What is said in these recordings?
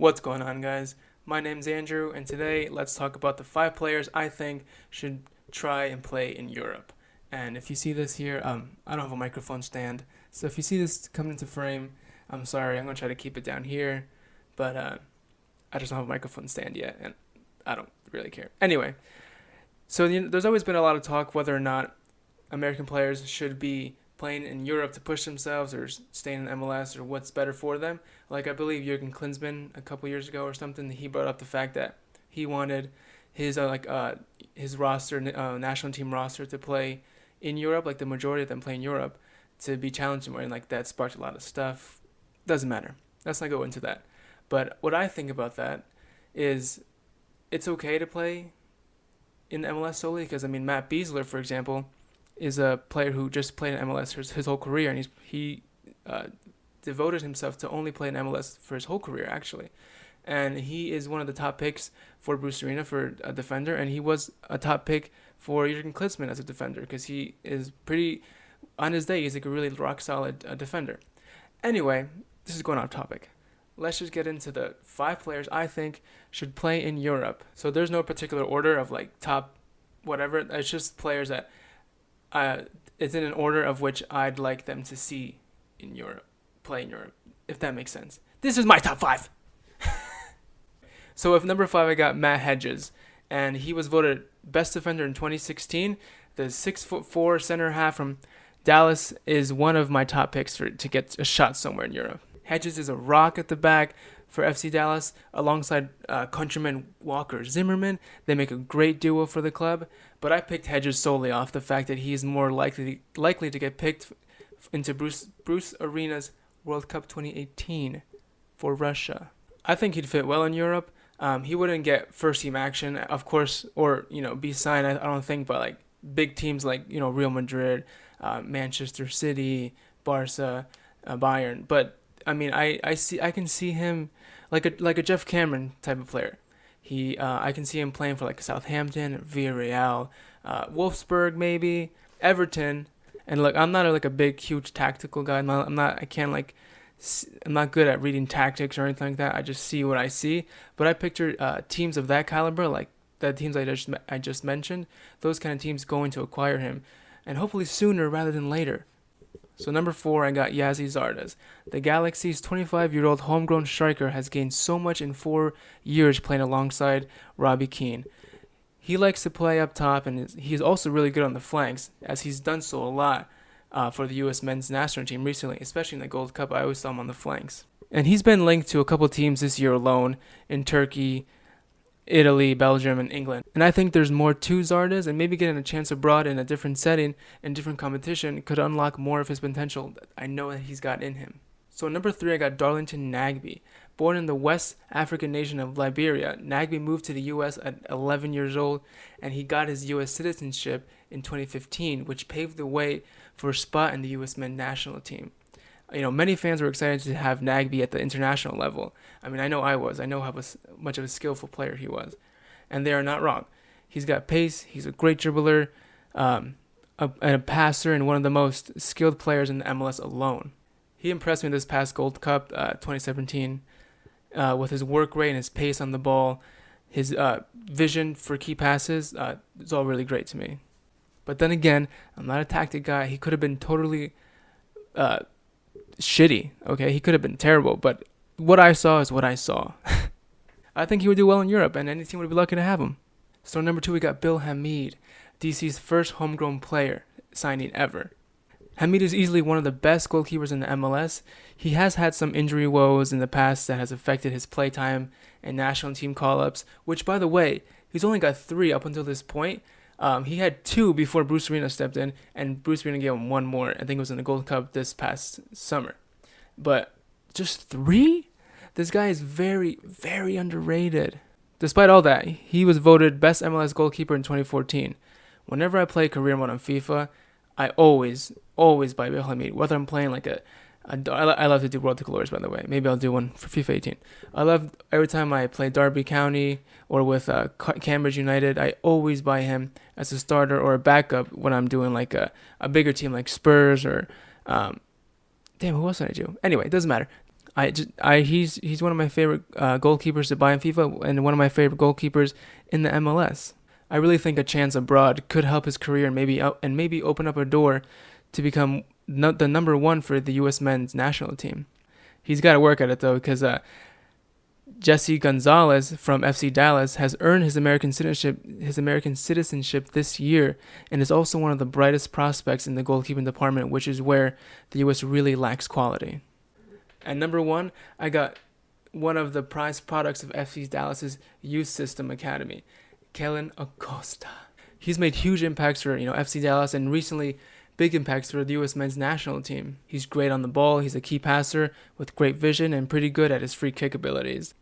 What's going on, guys? My name's Andrew, and today let's talk about the 5 players I think should try and play in Europe. And if you see this here, I don't have a microphone stand, so if you see this come into frame, I'm sorry. I'm gonna try to keep it down here, but I just don't have a microphone stand yet, and I don't really care. Anyway, so there's always been a lot of talk whether or not American players should be playing in Europe to push themselves or staying in MLS or what's better for them. Like I believe Jurgen Klinsmann a couple years ago or something, he brought up the fact that he wanted his his roster, national team roster, to play in Europe, like the majority of them play in Europe, to be challenged more, and like that sparked a lot of stuff. Doesn't matter. Let's not go into that. But what I think about that is it's okay to play in MLS solely because Matt Beasler, for example, is a player who just played in MLS his whole career, and he devoted himself to only play in MLS for his whole career, actually. And he is one of the top picks for Bruce Arena for a defender, and he was a top pick for Jurgen Klinsmann as a defender because he is pretty, on his day, he's like a really rock solid defender. Anyway, this is going off topic. Let's just get into the 5 players I think should play in Europe. So there's no particular order of like top whatever. It's just players that it's in an order of which I'd like them to see in Europe, play in Europe, if that makes sense. This is my top 5. So if number 5, I got Matt Hedges, and he was voted best defender in 2016. The 6'4" center half from Dallas is one of my top picks to get a shot somewhere in Europe. Hedges is a rock at the back for FC Dallas alongside countryman Walker Zimmerman. They make a great duo for the club, but I picked Hedges solely off the fact that he's more likely to get picked into Bruce Arena's World Cup 2018 for Russia. I think he'd fit well in Europe. He wouldn't get first team action, of course, or be signed. I don't think, but like big teams like Real Madrid, Manchester City, Barca, Bayern. But I can see him like a Jeff Cameron type of player. I can see him playing for like Southampton, Villarreal, Wolfsburg, maybe Everton. And look, I'm not a big, huge tactical guy. I'm not good at reading tactics or anything like that. I just see what I see. But I picture teams of that caliber, like the teams I just mentioned, those kind of teams going to acquire him, and hopefully sooner rather than later. So number 4, I got Yazzie Zardes. The Galaxy's 25-year-old homegrown striker has gained so much in 4 years playing alongside Robbie Keane. He likes to play up top, and he's also really good on the flanks, as he's done so a lot for the U.S. men's national team recently, especially in the Gold Cup. I always saw him on the flanks. And he's been linked to a couple teams this year alone in Turkey, Italy, Belgium, and England. And I think there's more to Zardes, and maybe getting a chance abroad in a different setting and different competition could unlock more of his potential that I know that he's got in him. So number 3, I got Darlington Nagbe. Born in the West African nation of Liberia, Nagbe moved to the U.S. at 11 years old, and he got his U.S. citizenship in 2015, which paved the way for a spot in the U.S. men's national team. Many fans were excited to have Nagbe at the international level. I know I was. I know how much of a skillful player he was. And they are not wrong. He's got pace. He's a great dribbler, a passer, and one of the most skilled players in the MLS alone. He impressed me this past Gold Cup 2017 with his work rate and his pace on the ball. His vision for key passes is all really great to me. But then again, I'm not a tactic guy. He could have been totally shitty, okay? He could have been terrible, but what I saw is what I saw. I think he would do well in Europe, and any team would be lucky to have him. So number 2, we got Bill Hamid, DC's first homegrown player signing ever. Hamid is easily one of the best goalkeepers in the MLS. He has had some injury woes in the past that has affected his playtime and national team call-ups, which, by the way, he's only got 3 up until this point. He had 2 before Bruce Arena stepped in, and Bruce Arena gave him 1 more. I think it was in the Gold Cup this past summer. But just 3? This guy is very, very underrated. Despite all that, he was voted best MLS goalkeeper in 2014. Whenever I play career mode on FIFA, I always buy Bill Hamid. Whether I'm playing like I love to do World to Glories, by the way. Maybe I'll do one for FIFA 18. I love every time I play Derby County or with Cambridge United, I always buy him as a starter or a backup when I'm doing like a bigger team like Spurs or who else did I do? Anyway, it doesn't matter. He's one of my favorite goalkeepers to buy in FIFA and one of my favorite goalkeepers in the MLS. I really think a chance abroad could help his career and maybe open up a door to become the number one for the U.S. men's national team. He's got to work at it though, because Jesse Gonzalez from FC Dallas has earned his American citizenship this year, and is also one of the brightest prospects in the goalkeeping department, which is where the U.S. really lacks quality. At number one, I got one of the prized products of FC Dallas's youth system academy, Kellen Acosta. He's made huge impacts for FC Dallas, and recently big impacts for the U.S. men's national team. He's great on the ball, he's a key passer with great vision, and pretty good at his free kick abilities.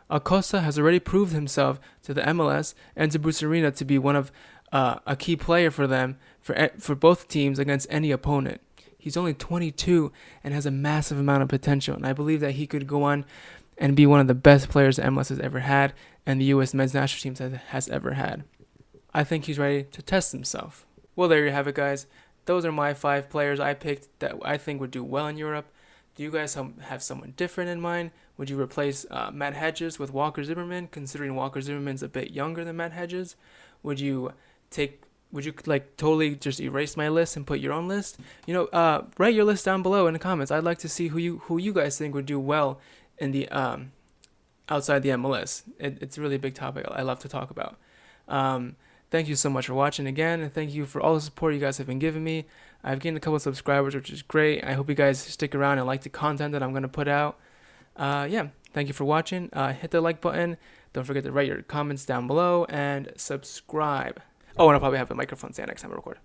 Acosta has already proved himself to the MLS and to Bruce Arena to be one of a key player for them for both teams against any opponent. He's only 22 and has a massive amount of potential, and I believe that he could go on and be one of the best players the MLS has ever had and the U.S. men's national team has ever had. I think he's ready to test himself. Well, there you have it, guys. Those are my 5 players I picked that I think would do well in Europe. Do you guys have someone different in mind? Would you replace Matt Hedges with Walker Zimmerman, considering Walker Zimmerman's a bit younger than Matt Hedges? Would you totally just erase my list and put your own list? Write your list down below in the comments. I'd like to see who you guys think would do well in the outside the MLS. It's a really big topic I love to talk about. Thank you so much for watching again, and thank you for all the support you guys have been giving me. I've gained a couple of subscribers, which is great. I hope you guys stick around and like the content that I'm going to put out. Thank you for watching. Hit the like button. Don't forget to write your comments down below and subscribe. Oh, and I'll probably have the microphone stand next time I record.